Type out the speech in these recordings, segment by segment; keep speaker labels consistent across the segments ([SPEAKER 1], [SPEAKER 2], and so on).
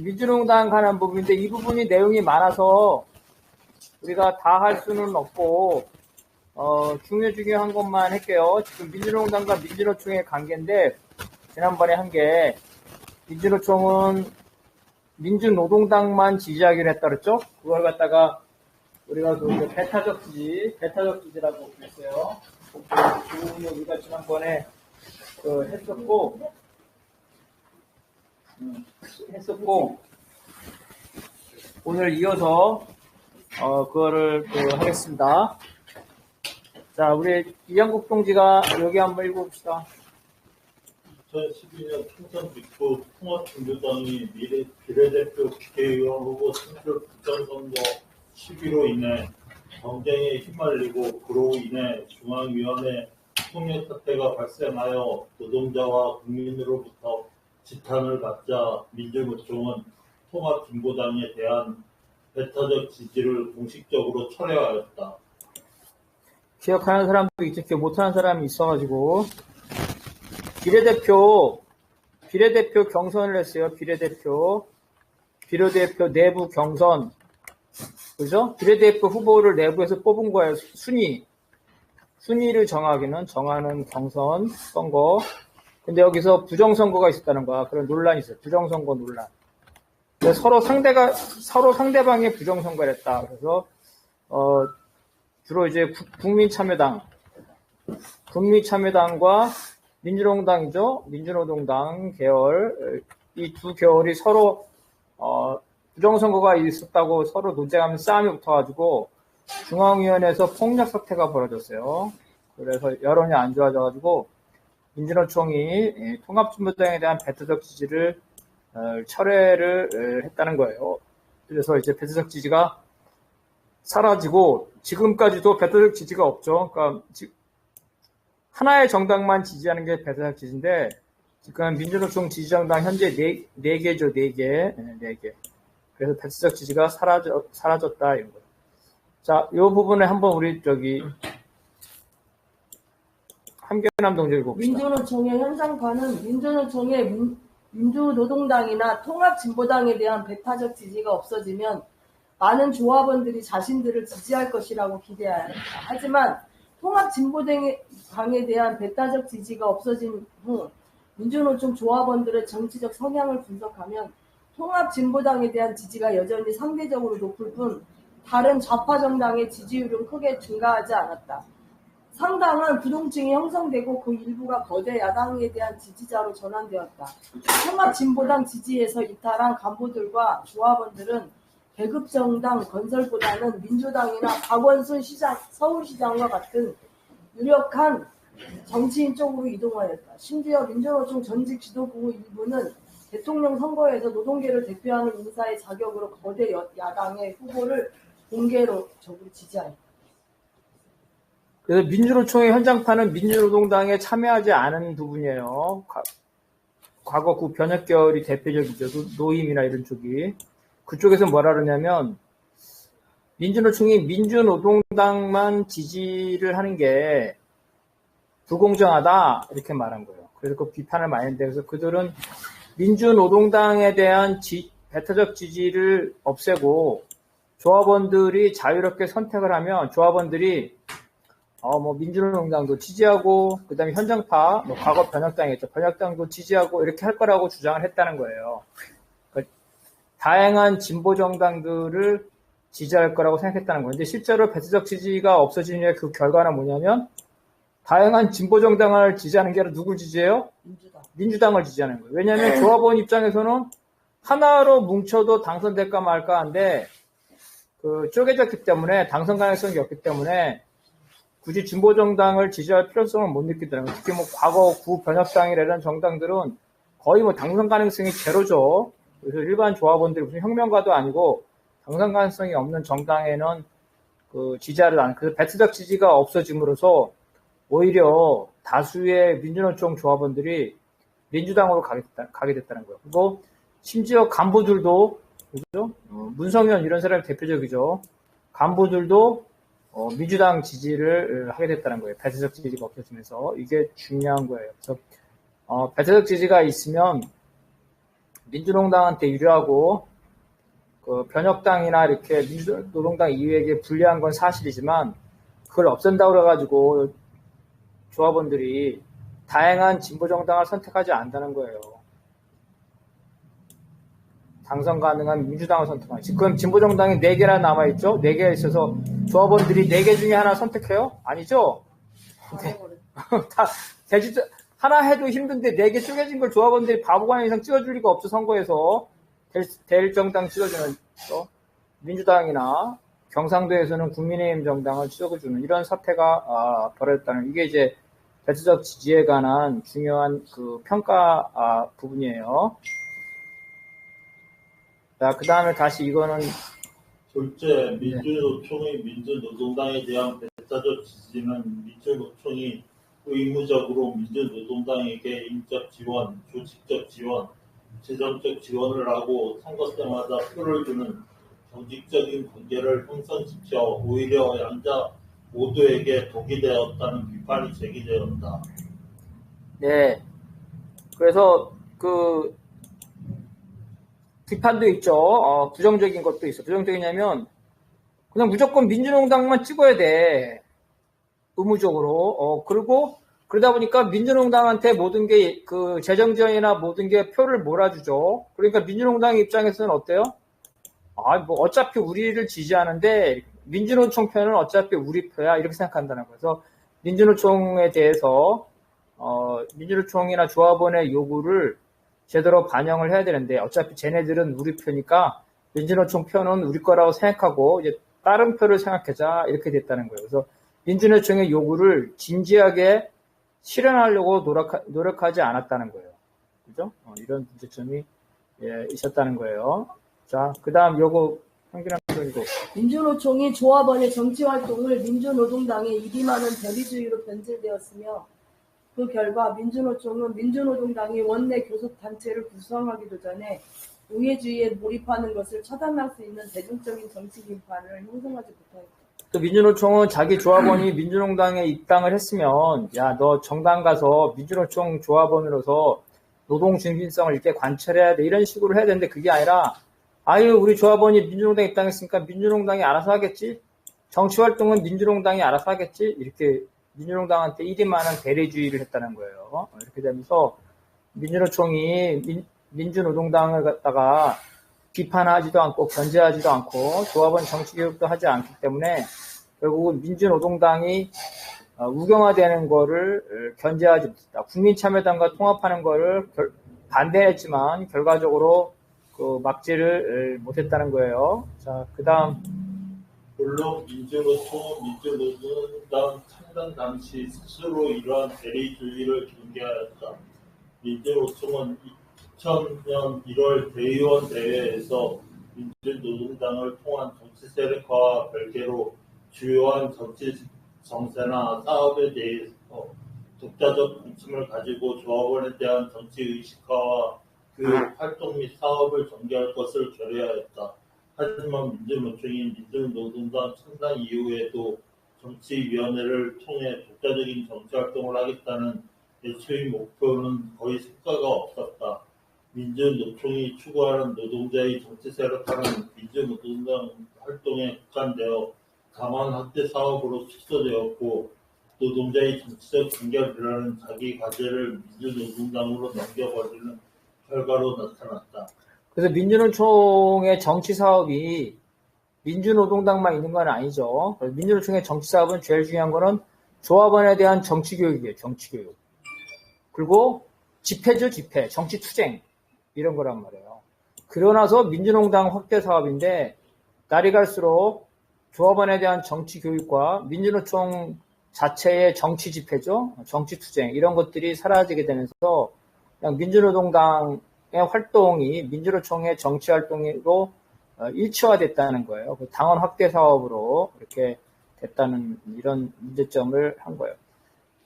[SPEAKER 1] 민주노동당 관한 부분인데 이 부분이 내용이 많아서 우리가 다 할 수는 없고 중요한 것만 할게요. 지금 민주노동당과 민주노총의 관계인데 지난번에 한 게 민주노총은 민주노동당만 지지하기로 했다 그랬죠? 그걸 갖다가 우리가 그 배타적 지지라고 그랬어요. 그 부분이 우리가 지난번에 했었고 오늘 이어서 그거를 하겠습니다. 자, 우리 이영국 동지가 여기 한번 읽어봅시다.
[SPEAKER 2] 2012년 총선 직후 통합진보당이 비례대표 국회의원 후보 선출 부정선거 시비로 인해 경쟁에 휘말리고 그로 인해 중앙위원회 총력 사태가 발생하여 노동자와 국민으로부터 지탄을 받자 민주노총은 통합진보당에 대한 배타적 지지를 공식적으로 철회하였다.
[SPEAKER 1] 기억하는 사람도 있죠. 기억 못하는 사람이 있어가지고 비례대표 경선을 했어요. 비례대표 내부 경선, 그죠? 비례대표 후보를 내부에서 뽑은 거예요. 순위를 정하는 경선 선거. 근데 여기서 부정선거가 있었다는 거야. 그런 논란이 있어요. 부정선거 논란. 서로 상대방이 부정선거를 했다. 그래서 주로 이제 국민참여당과 민주노동당이죠. 민주노동당 계열, 이 두 계열이 서로 부정선거가 있었다고 서로 논쟁하면서 싸움이 붙어가지고 중앙위원회에서 폭력 사태가 벌어졌어요. 그래서 여론이 안 좋아져가지고 민주노총이 통합진보당에 대한 배타적 지지를 철회를 했다는 거예요. 그래서 이제 배타적 지지가 사라지고 지금까지도 배타적 지지가 없죠. 그러니까 하나의 정당만 지지하는 게 배타적 지지인데 지금 민주노총 지지정당 현재 4개죠. 4개. 그래서 배타적 지지가 사라졌다 이런 거예요. 자, 이 부분에 한번 우리 함경남 동지 읽어봅시다.
[SPEAKER 3] 민주노총의 현상파는 민주노총의 민주노동당이나 통합진보당에 대한 배타적 지지가 없어지면 많은 조합원들이 자신들을 지지할 것이라고 기대한다. 하지만 통합진보당에 대한 배타적 지지가 없어진 후 민주노총 조합원들의 정치적 성향을 분석하면 통합진보당에 대한 지지가 여전히 상대적으로 높을 뿐 다른 좌파 정당의 지지율은 크게 증가하지 않았다. 상당한 부동층이 형성되고 그 일부가 거대 야당에 대한 지지자로 전환되었다. 통합진보당 지지에서 이탈한 간부들과 조합원들은 계급정당 건설보다는 민주당이나 박원순 서울시장과 같은 유력한 정치인 쪽으로 이동하였다. 심지어 민주노총 전직 지도부 일부는 대통령 선거에서 노동계를 대표하는 인사의 자격으로 거대 야당의 후보를 공개로 적으로 지지하였다.
[SPEAKER 1] 그래서 민주노총의 현장파는 민주노동당에 참여하지 않은 부분이에요. 과거 그 변혁계열이 대표적이죠. 노임이나 이런 쪽이. 그쪽에서 뭐라 그러냐면 민주노총이 민주노동당만 지지를 하는 게 불공정하다 이렇게 말한 거예요. 그래서 그 비판을 많이 했는데 그래서 그들은 민주노동당에 대한 배타적 지지를 없애고 조합원들이 자유롭게 선택을 하면 조합원들이 민주노동당도 지지하고 그다음에 현장파 과거 변혁당이었죠. 변혁당도 지지하고 이렇게 할 거라고 주장을 했다는 거예요. 그러니까 다양한 진보 정당들을 지지할 거라고 생각했다는 거예요. 근데 실제로 배타적 지지가 없어지는 그 결과는 뭐냐면 다양한 진보 정당을 지지하는 게 아니라 누굴 지지해요? 민주당을 지지하는 거예요. 왜냐하면 조합원 입장에서는 하나로 뭉쳐도 당선될까 말까 한데 쪼개졌기 때문에 당선 가능성이 없기 때문에 굳이 진보 정당을 지지할 필요성을 못 느끼더라고요. 특히 과거 구변혁당이라는 정당들은 거의 당선 가능성이 제로죠. 그래서 일반 조합원들이 무슨 혁명가도 아니고 당선 가능성이 없는 정당에는 지지하지 않는. 그래서 배타적 지지가 없어짐으로써 오히려 다수의 민주노총 조합원들이 민주당으로 가게 됐다는 거예요. 그리고 심지어 간부들도 그죠? 문성현 이런 사람이 대표적이죠. 간부들도 민주당 지지를 하게 됐다는 거예요. 배타적 지지가 없어지면서. 이게 중요한 거예요. 그래서 배타적 지지가 있으면 민주노동당한테 유리하고 그 변혁당이나 이렇게 민주노동당 이후에게 불리한 건 사실이지만 그걸 없앤다고 그래가지고 조합원들이 다양한 진보정당을 선택하지 않는다는 거예요. 당선 가능한 민주당을 선택하는. 지금 진보정당이 4개나 남아있죠? 4개가 있어서 조합원들이 4개 중에 하나 선택해요? 아니죠? 네. 다 하나 해도 힘든데 4개 쪼개진 걸 조합원들이 바보가 아닌 이상 찍어줄 리가 없죠. 선거에서 될 정당 찍어주는 민주당이나 경상도에서는 국민의힘 정당을 찍어주는 이런 사태가 벌어졌다는, 이게 이제 배치적 지지에 관한 중요한 그 평가 부분이에요. 자, 그 다음에 다시 이거는
[SPEAKER 2] 둘째, 민주노총의 민주노동당에 대한 배타적 지지는 민주노총이 의무적으로 민주노동당에게 인적 지원, 조직적 지원, 재정적 지원을 하고 선거 때마다 표를 주는 정직적인 관계를 형성시켜 오히려 양자 모두에게 독이 되었다는 비판이 제기되었다.
[SPEAKER 1] 네. 그래서 그 비판도 있죠. 부정적인 것도 있어. 부정적이냐면 그냥 무조건 민주노동당만 찍어야 돼. 의무적으로. 그리고 그러다 보니까 민주노동당한테 모든 게 그 재정지원이나 모든 게 표를 몰아주죠. 그러니까 민주노동당 입장에서는 어때요? 뭐 어차피 우리를 지지하는데 민주노총 표는 어차피 우리 표야 이렇게 생각한다는 거예요. 그래서 민주노총에 대해서 민주노총이나 조합원의 요구를 제대로 반영을 해야 되는데 어차피 쟤네들은 우리 표니까 민주노총 표는 우리 거라고 생각하고 이제 다른 표를 생각하자 이렇게 됐다는 거예요. 그래서 민주노총의 요구를 진지하게 실현하려고 노력하지 않았다는 거예요. 그죠? 이런 문제점이 있었다는 거예요. 자, 그 다음 요거 평균한 표현이고.
[SPEAKER 3] 민주노총이 조합원의 정치활동을 민주노동당에 입임하는 대리주의로 변질되었으며 그 결과 민주노총은 민주노동당이 원내 교섭단체를 구성하기도 전에 우회주의에 몰입하는 것을 차단할 수 있는 대중적인 정치 기반을 형성하지 못하였다.
[SPEAKER 1] 또 민주노총은 자기 조합원이 민주노동당에 입당을 했으면 야, 너 정당 가서 민주노총 조합원으로서 노동 중진성을 이렇게 관철해야 돼 이런 식으로 해야 되는데 그게 아니라 아유 우리 조합원이 민주노동당에 입당했으니까 민주노동당이 알아서 하겠지, 정치활동은 민주노동당이 알아서 하겠지, 이렇게 민주노동당한테 일임하는 대리주의를 했다는 거예요. 이렇게 되면서 민주노총이 민주노동당을 갖다가 비판하지도 않고 견제하지도 않고 조합원 정치교육도 하지 않기 때문에 결국은 민주노동당이 우경화되는 거를 견제하지 못했다. 국민참여당과 통합하는 거를 반대했지만 결과적으로 그 막지를 못했다는 거예요. 자, 그 다음.
[SPEAKER 2] 물론 민주노총은 민주노동당 창당 당시 스스로 이러한 대리주의를 경계하였다. 민주노총은 2000년 1월 대의원 대회에서 민주노동당을 통한 정치 세력화와 별개로 주요한 정치 정세나 사업에 대해서 독자적 관심을 가지고 조합원에 대한 정치 의식화와 그 활동 및 사업을 전개할 것을 결의하였다. 하지만 민주노총이 민주노동당 창당 이후에도 정치위원회를 통해 독자적인 정치활동을 하겠다는 애초의 목표는 거의 성과가 없었다. 민주노총이 추구하는 노동자의 정치 세력화는 민주노동당 활동에 국한되어 다만 학대 사업으로 축소되었고 노동자의 정치적 단결이라는 자기 과제를 민주노동당으로 넘겨버리는 결과로 나타났다.
[SPEAKER 1] 그래서 민주노총의 정치 사업이 민주노동당만 있는 건 아니죠. 민주노총의 정치 사업은 제일 중요한 거는 조합원에 대한 정치 교육이에요. 정치 교육. 그리고 집회죠, 집회. 정치 투쟁. 이런 거란 말이에요. 그러고 나서 민주노동당 확대 사업인데 날이 갈수록 조합원에 대한 정치 교육과 민주노총 자체의 정치 집회죠. 정치 투쟁. 이런 것들이 사라지게 되면서 그냥 민주노동당의 활동이 민주노총의 정치 활동으로 일치화됐다는 거예요. 그 당원 확대 사업으로 이렇게 됐다는 이런 문제점을 한 거예요.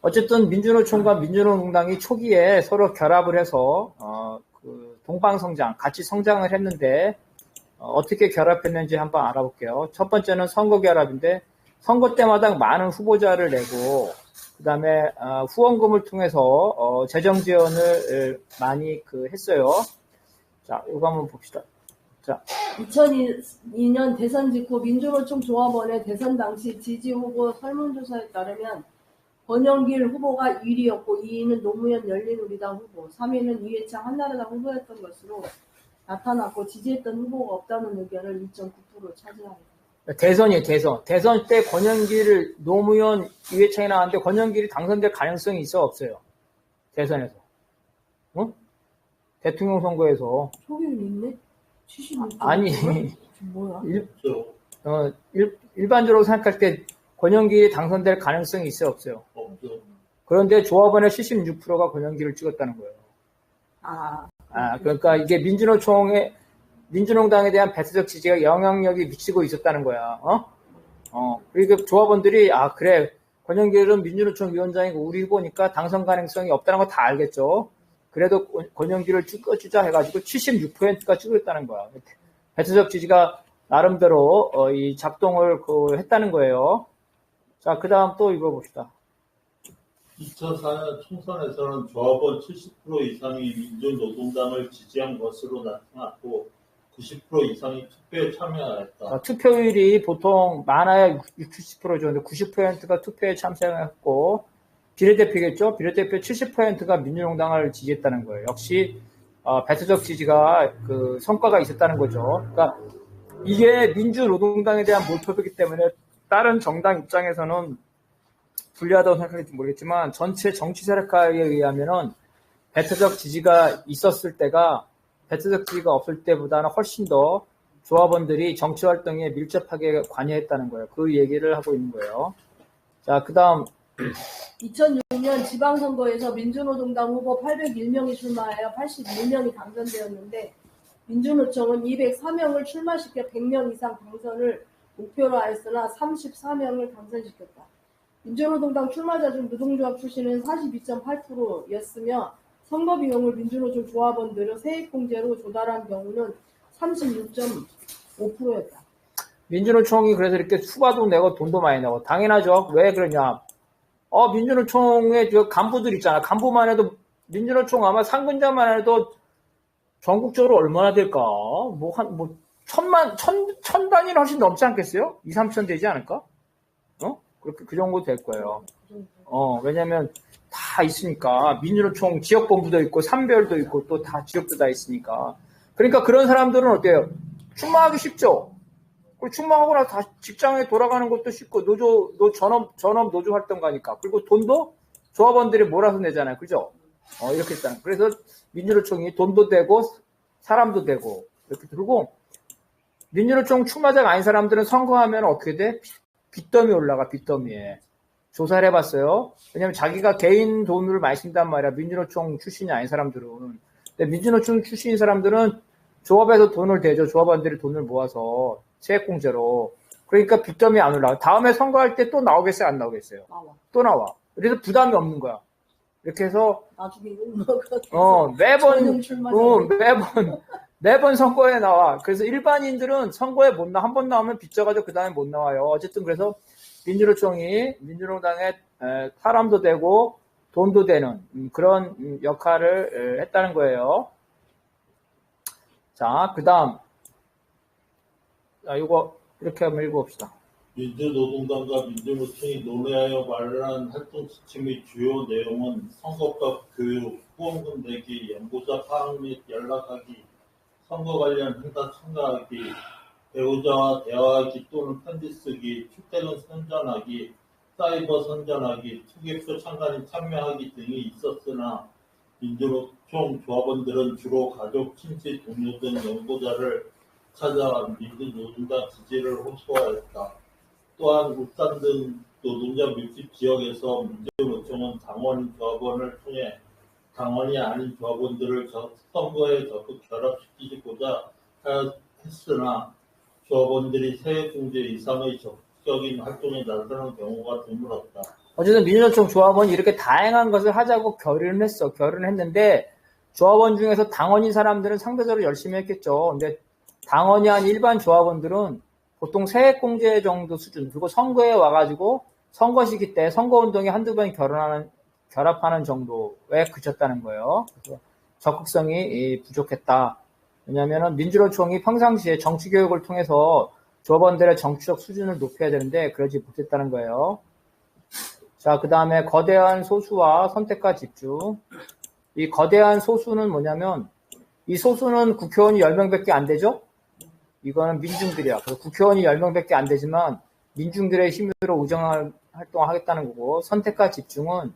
[SPEAKER 1] 어쨌든 민주노총과 민주노동당이 초기에 서로 결합을 해서 그 동방성장, 같이 성장을 했는데 어떻게 결합했는지 한번 알아볼게요. 첫 번째는 선거 결합인데 선거 때마다 많은 후보자를 내고 그 다음에 후원금을 통해서 재정 지원을 많이 했어요. 자, 이거 한번 봅시다. 자,
[SPEAKER 3] 2002년 대선 직후 민주노총 조합원의 대선 당시 지지 후보 설문조사에 따르면 권영길 후보가 1위였고 2위는 노무현 열린우리당 후보, 3위는 이해창 한나라당 후보였던 것으로 나타났고 지지했던 후보가 없다는 의견을 2.9% 차지합니다.
[SPEAKER 1] 대선이에요, 대선. 대선 때 권영길, 노무현, 이해창이 나왔는데 권영길이 당선될 가능성이 있어, 없어요? 대선에서. 어? 대통령 선거에서.
[SPEAKER 3] 소개는 있네? 76.
[SPEAKER 1] 아니,
[SPEAKER 3] 뭐야?
[SPEAKER 1] 일반적으로 생각할 때 권영길이 당선될 가능성이 있어요, 없어요?
[SPEAKER 2] 없죠.
[SPEAKER 1] 그런데 조합원의 76%가 권영길을 찍었다는 거예요. 그러니까 이게 민주노총당에 대한 배타적 지지가 영향력이 미치고 있었다는 거야. 그러니까 조합원들이, 그래, 권영길은 민주노총 위원장이고 우리 후보니까 당선 가능성이 없다는 거 다 알겠죠. 그래도 권영길을 찍어주자 해가지고 76%가 찍었다는 거야. 배타적 지지가 나름대로 이 작동을 했다는 거예요. 자, 그 다음 또 읽어봅시다.
[SPEAKER 2] 2004년 총선에서는 조합원 70% 이상이 민주노동당을 지지한 것으로 나타났고 90% 이상이 투표에 참여하였다.
[SPEAKER 1] 투표율이 보통 많아야 60, 70%죠. 근데 90%가 투표에 참여했고 비례대표겠죠. 비례대표 70%가 민주노동당을 지지했다는 거예요. 역시 배타적 지지가 성과가 있었다는 거죠. 그러니까 이게 민주노동당에 대한 몰표이기 때문에 다른 정당 입장에서는 불리하다고 생각할지 모르겠지만 전체 정치 세력화에 의하면은 배타적 지지가 있었을 때가 배타적 지지가 없을 때보다는 훨씬 더 조합원들이 정치 활동에 밀접하게 관여했다는 거예요. 그 얘기를 하고 있는 거예요. 자, 그 다음
[SPEAKER 3] 2006년 지방선거에서 민주노동당 후보 801명이 출마하여 81명이 당선되었는데 민주노총은 204명을 출마시켜 100명 이상 당선을 목표로 하였으나 34명을 당선시켰다. 민주노동당 출마자 중 노동조합 출신은 42.8%였으며 선거 비용을 민주노총 조합원들은 세액공제로 조달한 경우는 36.5%였다.
[SPEAKER 1] 민주노총이 그래서 이렇게 수가도 내고 돈도 많이 내고 당연하죠. 왜 그러냐? 민주노총의 간부들 있잖아. 간부만 해도 민주노총 아마 상근자만 해도 전국적으로 얼마나 될까? 천 단위는 훨씬 넘지 않겠어요? 2, 3천 되지 않을까? 그렇게 그 정도 될 거예요. 왜냐면 다 있으니까 민주노총 지역본부도 있고 산별도 있고 또 다 지역도 다 있으니까. 그러니까 그런 사람들은 어때요? 출마하기 쉽죠. 그리고 출마하고 나서 다시 직장에 돌아가는 것도 쉽고 전업 노조 활동가니까. 그리고 돈도 조합원들이 몰아서 내잖아요. 그죠? 이렇게 있잖아요. 그래서 민주노총이 돈도 되고 사람도 되고 이렇게 들고 민주노총 출마자가 아닌 사람들은 선거하면 어떻게 돼? 빚더미 올라가, 빚더미에. 조사를 해봤어요. 왜냐면 자기가 개인 돈을 많이 쓴단 말이야. 민주노총 출신이 아닌 사람들은. 근데 민주노총 출신인 사람들은 조합에서 돈을 대죠. 조합원들이 돈을 모아서 세액공제로. 그러니까 빚더미 안 올라가. 다음에 선거할 때 또 나오겠어요? 안 나오겠어요?
[SPEAKER 3] 나와.
[SPEAKER 1] 또 나와. 그래서 부담이 없는 거야. 이렇게 해서
[SPEAKER 3] 나중에
[SPEAKER 1] 매번 선거에 나와. 그래서 일반인들은 선거에 한 번 나오면 빚져가지고 그 다음에 못 나와요. 어쨌든 그래서 민주노총이 민주노당에 사람도 되고 돈도 되는 그런 역할을 했다는 거예요. 자, 그 다음. 이거 이렇게 한번 읽어봅시다.
[SPEAKER 2] 민주노동당과 민주노총이 논의하여 마련한 활동 지침 및 주요 내용은 선거법, 교육, 후원금 내기, 연구자 파악 및 연락하기, 선거 관련 행사 참가하기, 배우자와 대화하기 또는 편지 쓰기, 출퇴근 선전하기, 사이버 선전하기, 투개표 참관인 참여하기 등이 있었으나 민주노총 조합원들은 주로 가족, 친지, 동료 등 연구자를 찾아 민주노동당 지지를 호소하였다. 또한 울산 등 노동자 밀집 지역에서 민주노총은 당원 조합원을 통해 당원이 아닌 조합원들을 선거에 적극 결합시키고자 했으나 조합원들이 세액공제 이상의 적극적인 활동에 나서는 경우가 드물었다.
[SPEAKER 1] 어쨌든 민주노총 조합원이 이렇게 다양한 것을 하자고 결의를 했어. 결의를 했는데 조합원 중에서 당원인 사람들은 상대적으로 열심히 했겠죠. 근데 당원이 아닌 일반 조합원들은 보통 세액공제 정도 수준, 그리고 선거에 와가지고 선거 시기 때 선거운동에 한두 번 결합하는 정도에 그쳤다는 거예요. 그래서 적극성이 부족했다. 왜냐면은 민주노총이 평상시에 정치교육을 통해서 조합원들의 정치적 수준을 높여야 되는데 그러지 못했다는 거예요. 자, 그 다음에 거대한 소수와 선택과 집중. 이 거대한 소수는 뭐냐면 이 소수는 국회의원이 10명밖에 안 되죠? 이거는 민중들이야. 그래서 국회의원이 10명밖에 안 되지만 민중들의 힘으로 의정 활동을 하겠다는 거고, 선택과 집중은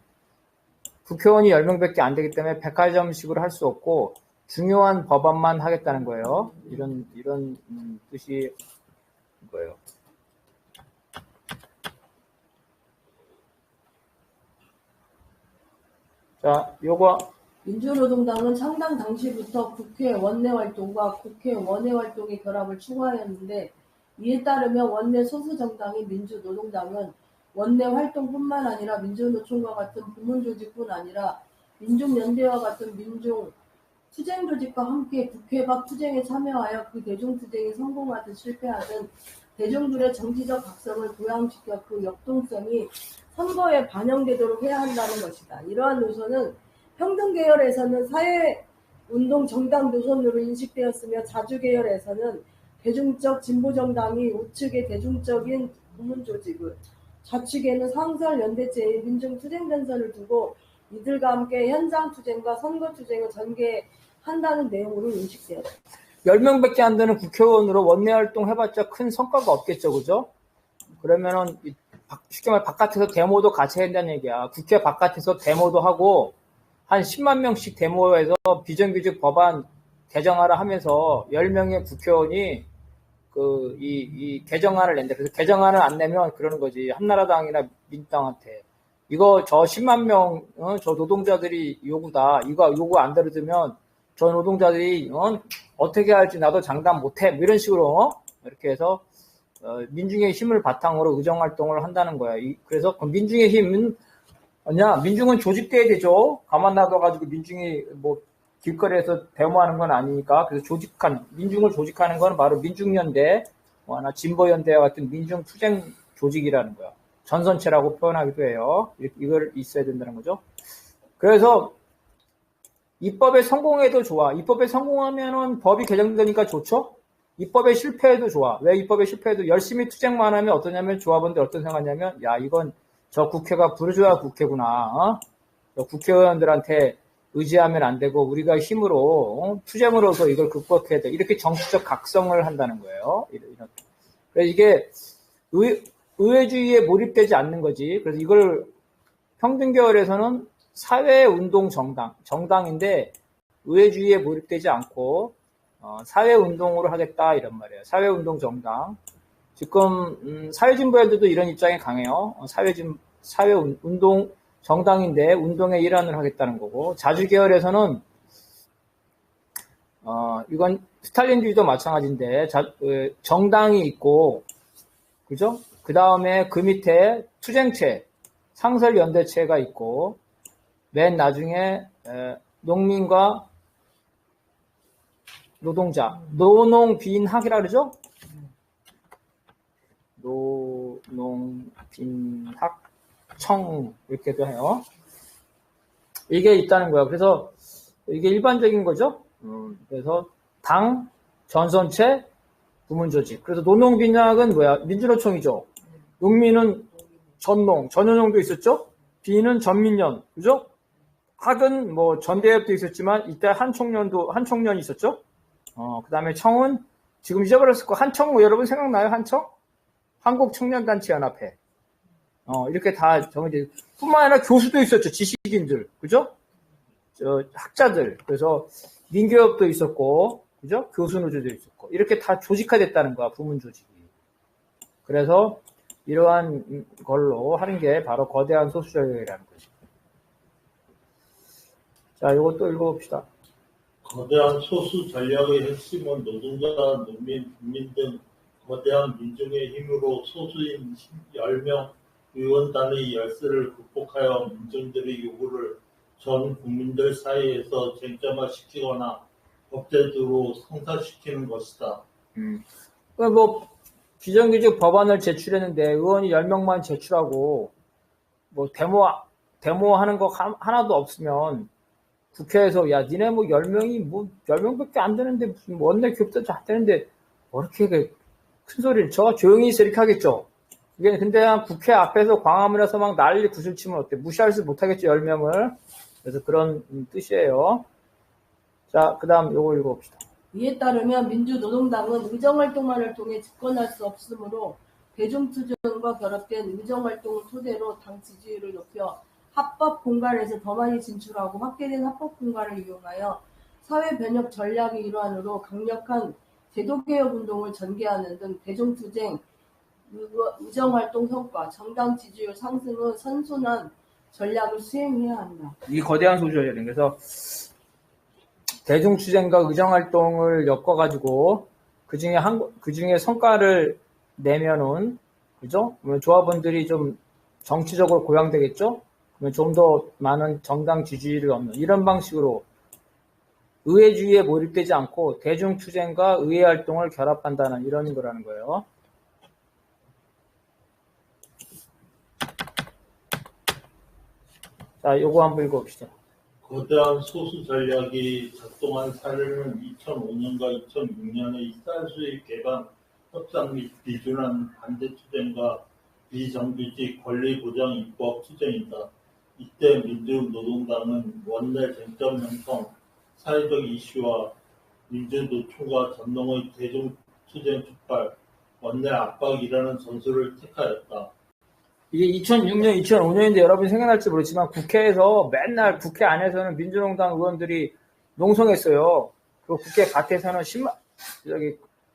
[SPEAKER 1] 국회의원이 10명밖에 안 되기 때문에 백화점식으로 할 수 없고 중요한 법안만 하겠다는 거예요. 이런 뜻이 거예요. 자, 요거
[SPEAKER 3] 민주노동당은 창당 당시부터 국회 원내 활동과 국회 원외 활동의 결합을 추구하였는데, 이에 따르면 원내 소수 정당인 민주노동당은 원내 활동뿐만 아니라 민주노총과 같은 부문조직뿐 아니라 민중연대와 같은 민중 투쟁조직과 함께 국회 밖 투쟁에 참여하여 그 대중투쟁이 성공하든 실패하든 대중들의 정치적 각성을 부양시켜 그 역동성이 선거에 반영되도록 해야 한다는 것이다. 이러한 노선은 평등계열에서는 사회운동 정당 노선으로 인식되었으며, 자주계열에서는 대중적 진보정당이 우측의 대중적인 부문조직을, 좌측에는 상설연대체의 민중투쟁전선을 두고 이들과 함께 현장투쟁과 선거투쟁을 전개한다는 내용으로 인식되었다.
[SPEAKER 1] 10명밖에 안 되는 국회의원으로 원내활동 해봤자 큰 성과가 없겠죠, 그죠? 그러면은 쉽게 말해 바깥에서 데모도 같이 해야 된다는 얘기야. 국회 바깥에서 데모도 하고 한 10만 명씩 데모해서 비정규직 법안 개정하라 하면서 10명의 국회의원이 이 개정안을 낸다. 그래서 개정안을 안 내면 그러는 거지. 한나라당이나 민주당한테. 이거 저 10만 명, 저 노동자들이 요구다. 이거 요구 안 들어주면 저 노동자들이 어떻게 할지 나도 장담 못해. 뭐 이런 식으로 이렇게 해서 민중의 힘을 바탕으로 의정활동을 한다는 거야. 그래서 민중의 힘은 민중은 조직돼야 되죠. 가만 놔둬가지고 민중이 뭐 길거리에서 데모하는 건 아니니까. 그래서 민중을 조직하는 건 바로 민중연대, 진보연대와 같은 민중투쟁 조직이라는 거야. 전선체라고 표현하기도 해요. 이걸 있어야 된다는 거죠. 그래서 입법에 성공해도 좋아. 입법에 성공하면은 법이 개정되니까 좋죠? 입법에 실패해도 좋아. 왜 입법에 실패해도 열심히 투쟁만 하면 어떠냐면 조합원들 어떤 생각하냐면, 야, 이건 저 국회가 부르주아 국회구나. 저 국회의원들한테 의지하면 안 되고 우리가 힘으로 투쟁으로서 이걸 극복해야 돼. 이렇게 정치적 각성을 한다는 거예요. 그래서 이게 의회주의에 몰입되지 않는 거지. 그래서 이걸 평등계열에서는 사회운동 정당인데 의회주의에 몰입되지 않고 사회운동으로 하겠다 이런 말이에요. 사회운동 정당. 지금 사회진보연대도 이런 입장이 강해요. 사회운동 정당인데 운동의 일환을 하겠다는 거고, 자주계열에서는 이건 스탈린주의도 마찬가지인데 정당이 있고, 그죠? 그 다음에 그 밑에 투쟁체, 상설연대체가 있고, 맨 나중에 농민과 노동자, 노농빈학이라 그러죠? 노농빈학청 이렇게도 해요. 이게 있다는 거야. 그래서 이게 일반적인 거죠. 그래서 당, 전선체, 부문조직. 그래서 노농빈학은 뭐야? 민주노총이죠. 농민은 전농도 있었죠. 비는 전민련, 그죠? 학은 뭐 전대협도 있었지만 이때 한총련이 있었죠. 그 다음에 청은 지금 잊어버렸을 거. 한청 뭐 여러분 생각나요? 한청? 한국청년단체연합회. 이렇게 다 정해져. 뿐만 아니라 교수도 있었죠. 지식인들, 그죠? 학자들. 그래서 민교협도 있었고, 그죠? 교수노조도 있었고, 이렇게 다 조직화됐다는 거야, 부문 조직이. 그래서 이러한 걸로 하는 게 바로 거대한 소수정당이라는 거지. 자, 이것도 읽어봅시다.
[SPEAKER 2] 거대한 소수 전략의 핵심은 노동자, 농민, 국민 등 거대한 민중의 힘으로 소수인 10명 의원단의 열세를 극복하여 민중들의 요구를 전 국민들 사이에서 쟁점화시키거나 법제도로 성사시키는 것이다.
[SPEAKER 1] 뭐 비정규직 법안을 제출했는데 의원이 10명만 제출하고 뭐 데모하는 거 하나도 없으면 국회에서, 야, 니네 뭐 10명이, 뭐 10명밖에 안 되는데, 무슨 원내 교섭도 안 되는데, 뭐 이렇게 큰 소리를 쳐? 조용히 있어, 이렇게 하겠죠. 이게 근데 국회 앞에서 광화문에서 막 난리 구슬치면 어때? 무시할 수 못하겠죠, 10명을. 그래서 그런 뜻이에요. 자, 그 다음 요거 읽어봅시다.
[SPEAKER 3] 이에 따르면 민주노동당은 의정활동만을 통해 집권할 수 없으므로 대중투쟁과 결합된 의정활동을 토대로 당 지지율을 높여 합법 공간에서 더 많이 진출하고 확대된 합법 공간을 이용하여 사회 변혁 전략의 일환으로 강력한 제도개혁 운동을 전개하는 등 대중투쟁, 의정활동 효과, 정당 지지율 상승의 선순환 전략을 수행해야 한다.
[SPEAKER 1] 이 거대한 소리예요. 그래서 대중투쟁과 의정활동을 엮어가지고 그 중에 성과를 내면은, 그죠? 그러면 조합원들이 좀 정치적으로 고양되겠죠? 그러면 좀 더 많은 정당 지지율을 얻는 이런 방식으로 의회주의에 몰입되지 않고 대중투쟁과 의회활동을 결합한다는 이런 거라는 거예요. 자, 요거 한번 읽어봅시다.
[SPEAKER 2] 거대한 소수 전략이 작동한 사례는 2005년과 2006년의 쌀수입 개방 협상 및 비준한 반대투쟁과 비정규직 권리보장 입법 투쟁이다. 이때 민주노동당은 원내 쟁점 형성, 사회적 이슈와 민주노총과 전농의 대중투쟁 촉발, 원내 압박이라는 전술을 택하였다.
[SPEAKER 1] 이게 2006년, 2005년인데 여러분이 생각날지 모르지만 국회에서 맨날 국회 안에서는 민주노동당 의원들이 농성했어요. 그리고 국회 밖에서는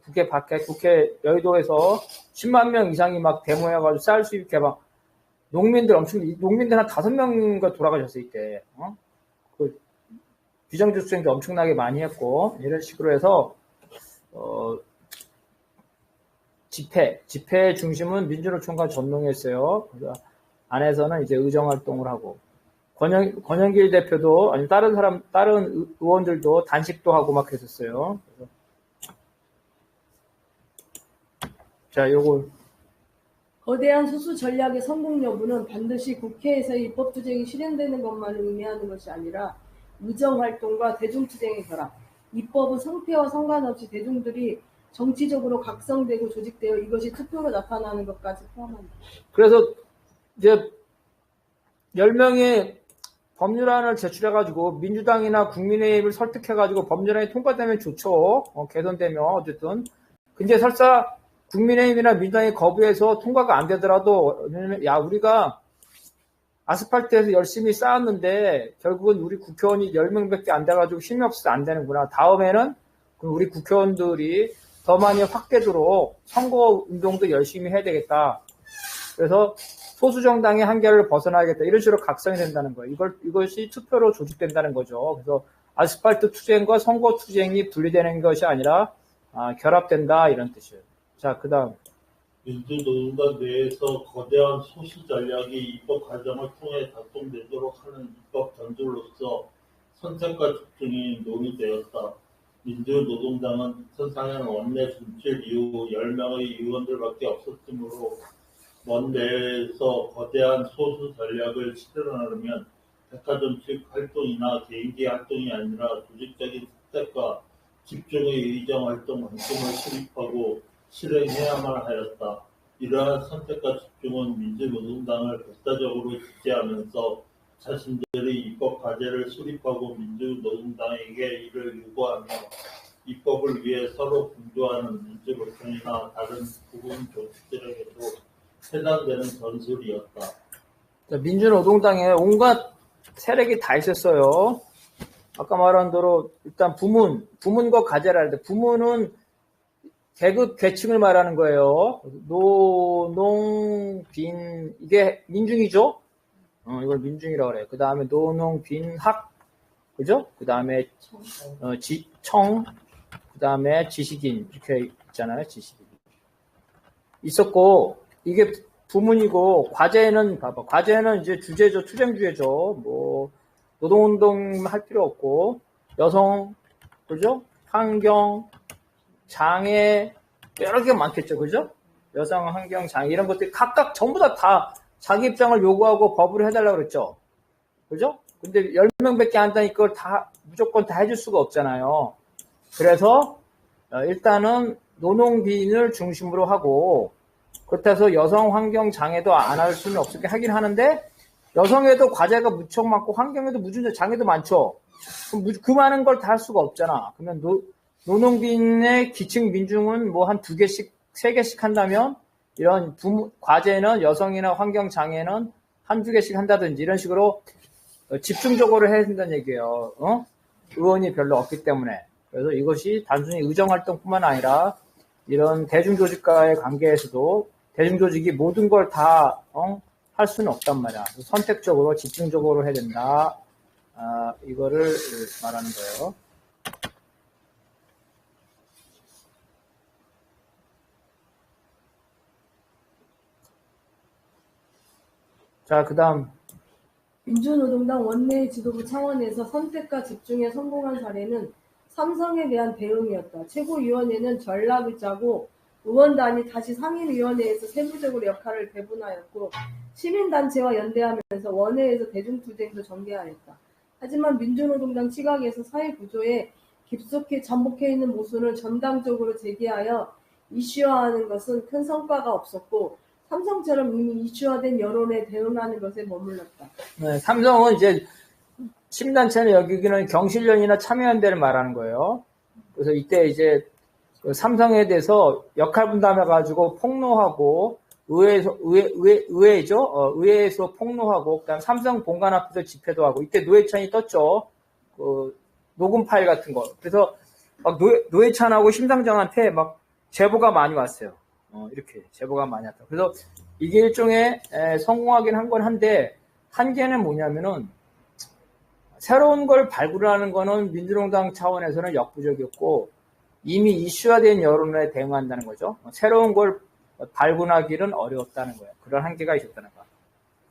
[SPEAKER 1] 국회 밖에, 국회 여의도에서 10만 명 이상이 막 데모해가지고 쌀 수입 개방. 농민들 한 5명인가 돌아가셨어요, 이때. 그 비정규직 투쟁도 엄청나게 많이 했고, 이런 식으로 해서, 집회 중심은 민주노총과 전농했어요. 그래서 안에서는 이제 의정활동을 하고, 권영길 대표도, 아니, 다른 의원들도 단식도 하고 막 했었어요. 그래서 자, 요거.
[SPEAKER 3] 거대한 소수 전략의 성공 여부는 반드시 국회에서의 입법투쟁이 실현되는 것만을 의미하는 것이 아니라 의정활동과 대중투쟁의 결합, 입법의 성패와 상관없이 대중들이 정치적으로 각성되고 조직되어 이것이 투표로 나타나는 것까지 포함합니다.
[SPEAKER 1] 그래서 이제 10명의 법률안을 제출해가지고 민주당이나 국민의힘을 설득해가지고 법률안이 통과되면 좋죠. 개선되면 어쨌든. 근데 설사 국민의힘이나 민주당이 거부해서 통과가 안 되더라도, 야, 우리가 아스팔트에서 열심히 쌓았는데 결국은 우리 국회의원이 10명밖에 안 돼가지고 힘이 없어서 안 되는구나. 다음에는 우리 국회의원들이 더 많이 확대도록 선거 운동도 열심히 해야 되겠다. 그래서 소수정당의 한계를 벗어나야겠다. 이런 식으로 각성이 된다는 거예요. 이것이 투표로 조직된다는 거죠. 그래서 아스팔트 투쟁과 선거 투쟁이 분리되는 것이 아니라 결합된다 이런 뜻이에요. 자, 그 다음.
[SPEAKER 2] 민주노동당 내에서 거대한 소수 전략이 입법 과정을 통해 작동되도록 하는 입법 전술로서 선택과 집중이 논의되었다. 민주노동당은 2004년 원내 분실 이후 10명의 의원들밖에 없었으므로 원내에서 거대한 소수 전략을 실현하려면 백화점식 활동이나 개인기 활동이 아니라 조직적인 선택과 집중의 의정활동 방침을 수립하고 실행해야만 하였다. 이러한 선택과 집중은 민주노동당을 독자적으로 지지하면서 자신들의 입법 과제를 수립하고 민주노동당에게 이를 요구하며 입법을 위해 서로 분조하는 민주노총이나 다른 부분 조직들에게도 해당되는 전술이었다.
[SPEAKER 1] 민주노동당에 온갖 세력이 다 있었어요. 아까 말한 대로 일단 부문과 과제라 할 때 부문은 계급 계층을 말하는 거예요. 노, 농, 빈 이게 민중이죠. 이걸 민중이라고 그래요. 그 다음에 노, 농, 빈, 학 그죠? 그 다음에 청, 그 다음에 지식인 이렇게 있잖아요. 지식인 있었고 이게 부문이고 과제는 봐봐. 과제는 이제 주제죠. 투쟁주제죠. 뭐 노동운동 할 필요 없고 여성 그죠? 환경 장애 여러 개 많겠죠, 그죠? 여성 환경 장애 이런 것들이 각각 전부 다 자기 입장을 요구하고 법을 해달라고 그랬죠, 그죠? 근데 10명밖에 안 한다니까 그걸 다, 무조건 다 해줄 수가 없잖아요. 그래서, 일단은 노농빈을 중심으로 하고, 그렇다고 해서 여성 환경 장애도 안 할 수는 없게 하긴 하는데, 여성에도 과제가 무척 많고, 환경에도 무슨 장애도 많죠. 그럼 그 많은 걸 다 할 수가 없잖아. 그러면 노농빈의 기층 민중은 뭐 한 2개씩, 3개씩 한다면, 이런 과제는 여성이나 환경 장애는 한두 개씩 한다든지 이런 식으로 집중적으로 해야 된다는 얘기예요. 의원이 별로 없기 때문에. 그래서 이것이 단순히 의정활동뿐만 아니라 이런 대중조직과의 관계에서도 대중조직이 모든 걸 다 할 수는 없단 말이야. 선택적으로 집중적으로 해야 된다. 이거를 말하는 거예요. 자, 그 다음.
[SPEAKER 3] 민주노동당 원내 지도부 차원에서 선택과 집중에 성공한 사례는 삼성에 대한 대응이었다. 최고위원회는 전략을 짜고 의원단이 다시 상임위원회에서 세부적으로 역할을 배분하였고 시민단체와 연대하면서 원회에서 대중투쟁도 전개하였다. 하지만 민주노동당 시각에서 사회구조에 깊숙이 잠복해 있는 모순을 전당적으로 제기하여 이슈화하는 것은 큰 성과가 없었고 삼성처럼 이미 이슈화된 여론에 대응하는 것에 머물렀다.
[SPEAKER 1] 네, 삼성은 이제 시민단체는 여기는 경실련이나 참여연대를 말하는 거예요. 그래서 이때 이제 그 삼성에 대해서 역할 분담해가지고 폭로하고 의회에서 폭로하고 그다음 삼성 본관 앞에서 집회도 하고 이때 노회찬이 떴죠. 그 녹음 파일 같은 거. 그래서 막 노회찬하고 심상정한테 막 제보가 많이 왔어요. 이렇게 제보가 많이 왔다. 그래서 이게 일종의 성공하긴 한 건 한데 한계는 뭐냐면은 새로운 걸 발굴하는 거는 민주노동당 차원에서는 역부족이었고 이미 이슈화된 여론에 대응한다는 거죠. 새로운 걸 발굴하기는 어려웠다는 거예요. 그런 한계가 있었다는 거.